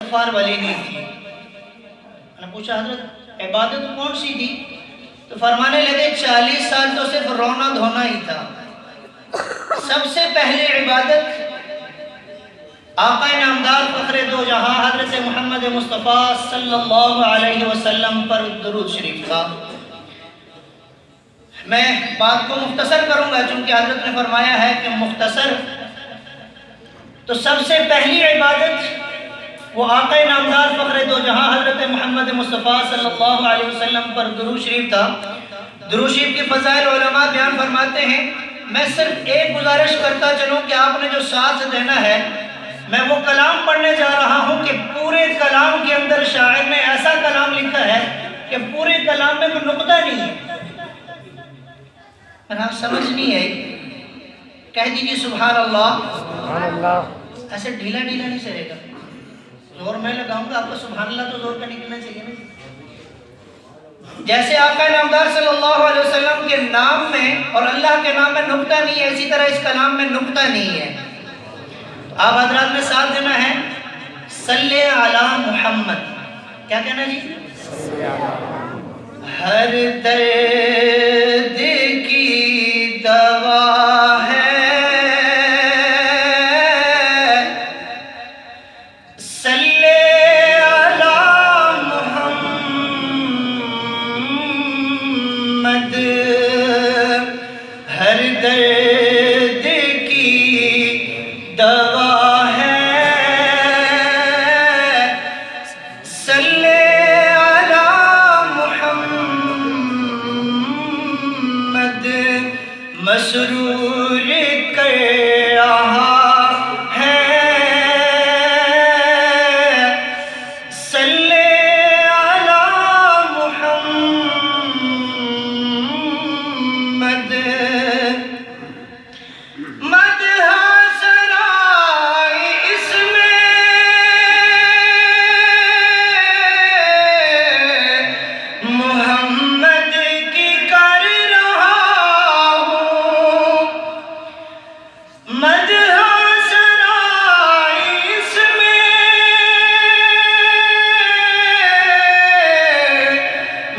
استغفار والی نہیں تھی۔ میں نے پوچھا حضرت عبادت کون سی تھی؟ تو فرمانے لگے 40 سال تو صرف رونا دھونا ہی تھا۔ سب سے پہلے عبادت آقا نامدار فخر دو جہاں حضرت محمد مصطفیٰ صلی اللہ علیہ وسلم پر درود شریف کا۔ میں بات کو مختصر کروں گا چونکہ حضرت نے فرمایا ہے کہ مختصر، تو سب سے پہلی عبادت وہ آقا نامدار فخر دو جہاں حضرت محمد مصطفیٰ صلی اللہ علیہ وسلم پر درود شریف تھا۔ درود شریف کی فضائل علماء بیان فرماتے ہیں، میں صرف ایک گزارش کرتا چلوں کہ آپ نے جو ساتھ دینا ہے، میں وہ کلام پڑھنے جا رہا ہوں کہ پورے کلام کے اندر شاعر نے ایسا کلام لکھا ہے کہ پورے کلام میں کوئی نقطہ نہیں ہے۔ اگر آپ سمجھ نہیں آئی کہہ دیجیے سبحان اللہ۔ سبحان اللہ۔ ایسے ڈھیلا ڈھیلا نہیں سرے گا، زور میں لگاؤں گا آپ کو سبحان اللہ تو زور کا نکلنا چاہیے نا۔ جیسے آقا نامدار صلی اللہ علیہ وسلم کے نام میں اور اللہ کے نام میں نقطہ نہیں ہے، اسی طرح اس کلام میں نقطہ نہیں ہے۔ آپ حضرات میں ساتھ دینا ہے صلی علی محمد۔ کیا کہنا جی؟ ہر درد کی دوا ہے صلی علی محمد، ہر درد کی دوا ہے صلی علی محمد، مسرور کر رہا ہے صلی علی محمد، مدح سرائے اس میں محمد کی کر رہا ہوں، مدح سرائے اس میں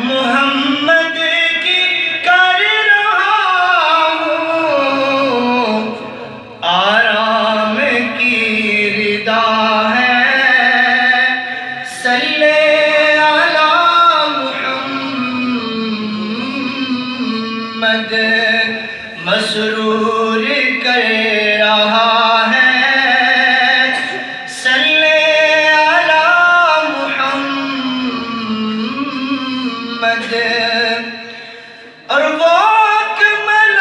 محمد کی کر رہا ہوں، آرام کی ردا ہے صلی علی محمد، مسرور کر رہا ہے صلی علی محمد، اور وہ اکمل و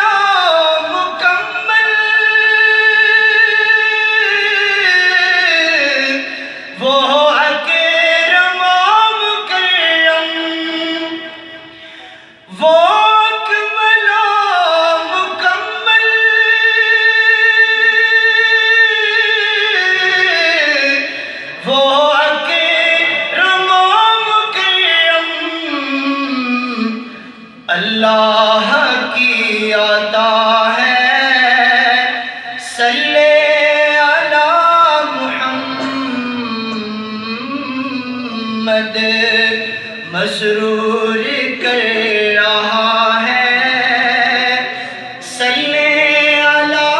مکمل، وہ اکرم و مکرم، وہ اکمل و مکمل، وہ اکرم و مکرم، اللہ کی عطا ہے صلی علی محمد، مسرور کر رہا ہے صلی علی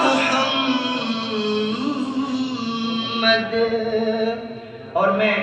محمد۔ اور میں